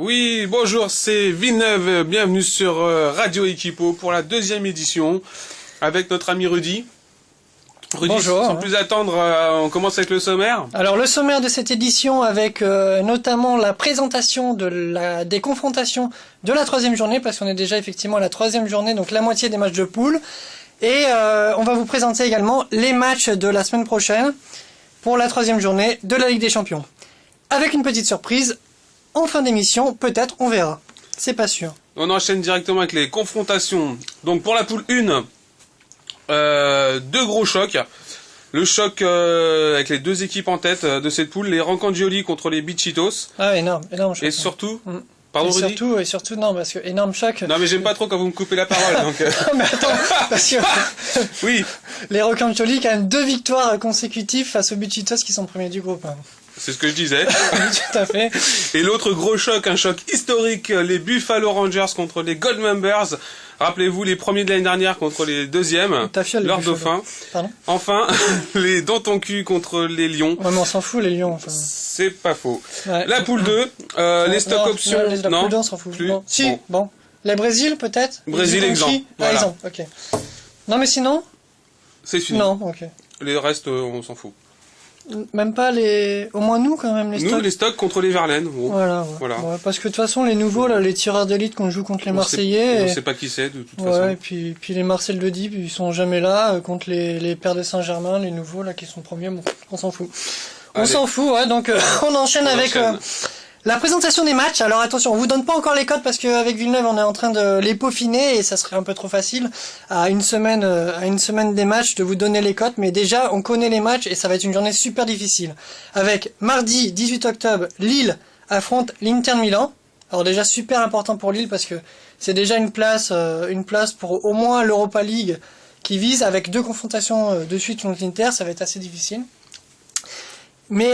Oui, bonjour, c'est Villeneuve, bienvenue sur Radio Equipo pour la 2e édition avec notre ami Rudy. Rudy, bonjour. Sans plus attendre, on commence avec le sommaire. Alors le sommaire de cette édition avec notamment la présentation des confrontations de la 3e journée, parce qu'on est déjà effectivement à la 3e journée, donc la moitié des matchs de poule. Et on va vous présenter également les matchs de la semaine prochaine pour la 3e journée de la Ligue des Champions. Avec une petite surprise, en fin d'émission, peut-être, on verra. C'est pas sûr. On enchaîne directement avec les confrontations. Donc pour la poule 1, deux gros chocs. Le choc avec les deux équipes en tête de cette poule, les Rancangioli contre les Bichitos. Ah, énorme choc. Et surtout... Pardon, et surtout, non, parce que énorme choc. Non, mais j'aime pas trop quand vous me coupez la parole, donc... Non, mais attends, parce que... Oui. Les Rancangioli, quand même 2 victoires consécutives face aux Bichitos qui sont premiers du groupe. C'est ce que je disais. Tout à fait. Et l'autre gros choc, un choc historique, les Buffalo Rangers contre les Goldmembers. Rappelez-vous les premiers de l'année dernière contre les deuxièmes, leurs dauphins. Pardon. Enfin, les Dantoncu contre les Lions. Ouais, mais on s'en fout, les Lions. Enfin. C'est pas faux. Ouais. La poule 2, les stock options. La poule 2, on s'en fout. Plus. Bon. Si, bon. Les Brésil, peut-être. Brésil, exemple. Voilà. Exemple, ok. Non, mais sinon. C'est fini. Non, ok. Les restes, on s'en fout. Même pas les... Au moins nous, quand même, les stocks. Nous, les stocks contre les Verlaines. Bon. Voilà. Ouais, parce que de toute façon, les nouveaux, là, les tireurs d'élite qu'on joue contre les Marseillais... On sait pas qui c'est, de toute façon. Ouais, et puis les Marcel de Dieppe, ils sont jamais là, contre les Pères de Saint-Germain, les nouveaux, là, qui sont premiers, bon, on s'en fout. On s'en fout, ouais, donc on enchaîne avec... la présentation des matchs. Alors attention, on vous donne pas encore les codes parce qu'avec Villeneuve on est en train de les peaufiner et ça serait un peu trop facile à une semaine des matchs de vous donner les codes. Mais déjà on connaît les matchs et ça va être une journée super difficile. Avec mardi 18 octobre, Lille affronte l'Inter Milan. Alors déjà super important pour Lille parce que c'est déjà une place pour au moins l'Europa League qui vise avec 2 confrontations de suite contre l'Inter. Ça va être assez difficile. Mais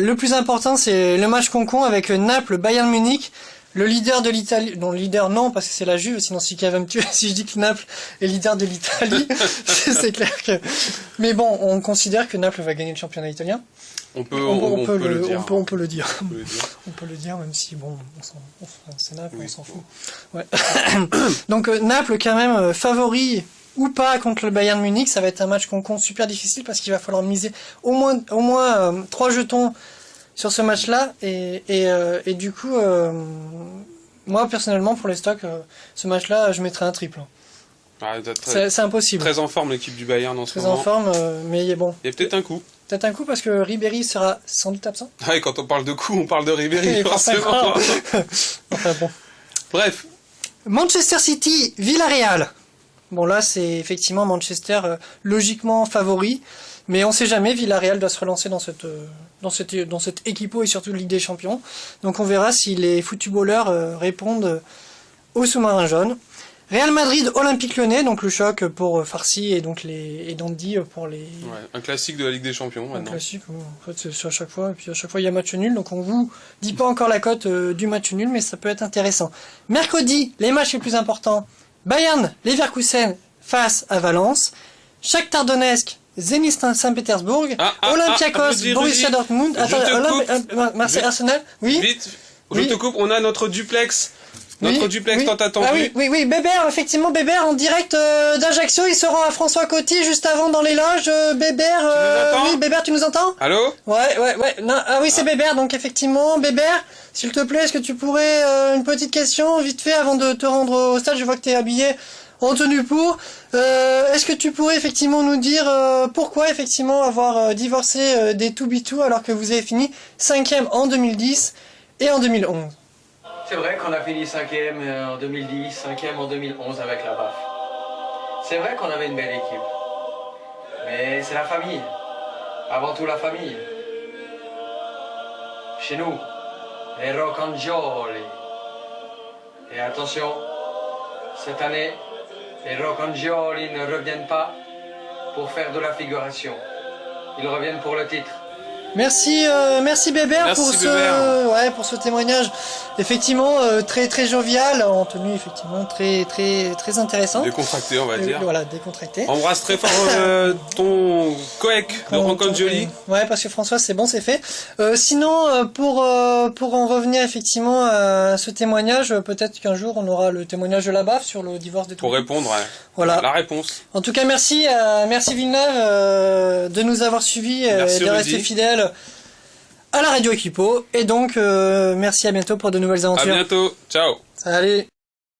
le plus important, c'est le match concon avec Naples-Bayern Munich, le leader de l'Italie. Non, le leader non, parce que c'est la Juve, sinon si va me tuer si je dis que Naples est leader de l'Italie. C'est clair que... Mais bon, on considère que Naples va gagner le championnat italien. On peut le dire. On peut le dire. On peut le dire, même si, bon, c'est Naples, on s'en fout. Ouais. Donc Naples, quand même, favori... ou pas contre le Bayern Munich, ça va être un match concon super difficile parce qu'il va falloir miser au moins 3 jetons sur ce match-là et du coup moi personnellement pour les stocks ce match-là je mettrais un triple. Ah, c'est impossible. Très en forme l'équipe du Bayern en ce moment. Très en forme mais bon. Il y a peut-être un coup. Peut-être un coup parce que Ribéry sera sans doute absent. Ah et quand on parle de coup, on parle de Ribéry forcément. Enfin bon. Bref. Manchester City, Villarreal. Bon là c'est effectivement Manchester logiquement favori, mais on sait jamais, Villarreal doit se relancer dans cette équipo et surtout Ligue des Champions. Donc on verra si les footballeurs répondent au sous-marin jaune. Real Madrid, Olympique Lyonnais, donc le choc pour Farsi et donc et Dandy pour les... Ouais, un classique de la Ligue des Champions maintenant. Un classique, en fait c'est à chaque fois, et puis à chaque fois il y a match nul, donc on vous dit pas encore la cote du match nul, mais ça peut être intéressant. Mercredi, les matchs les plus importants. Bayern, Leverkusen face à Valence, Shakhtar Donetsk, Zenit Saint-Pétersbourg, Olympiakos, Borussia Dortmund, Marseille Arsenal, oui. Vite, je te coupe, on a notre duplex. Duplex tant attendu. Ah oui, Bébert, effectivement, Bébert en direct d'Ajaccio, il se rend à François Coty juste avant dans les loges. Bébert, oui, Bébert, tu nous entends? Allô? Ouais. Non, oui, c'est Bébert, donc effectivement, Bébert, s'il te plaît, est-ce que tu pourrais une petite question vite fait avant de te rendre au stade? Je vois que t'es habillé en tenue pour. Est-ce que tu pourrais effectivement nous dire pourquoi effectivement avoir divorcé des 2B2 alors que vous avez fini 5e en 2010 et en 2011? C'est vrai qu'on a fini 5e en 2010, 5e en 2011 avec la BAF. C'est vrai qu'on avait une belle équipe. Mais c'est la famille. Avant tout la famille. Chez nous, les Rancangioli. Et attention, cette année, les Rancangioli ne reviennent pas pour faire de la figuration. Ils reviennent pour le titre. Merci Bébert pour ce témoignage effectivement très très jovial, en tenue effectivement très intéressant. Décontracté, on va dire. Voilà, décontracté. Embrasse très fort ton coec de Rencontre Jolie. Ouais, parce que François, c'est bon, c'est fait. Sinon, pour en revenir effectivement à ce témoignage, peut-être qu'un jour on aura le témoignage de la BAF sur le divorce des Pour répondre voilà. la réponse. En tout cas, merci Villeneuve de nous avoir suivis et de rester fidèles à la radio Equipo. Et donc, merci, à bientôt pour de nouvelles aventures. À bientôt, ciao. Salut.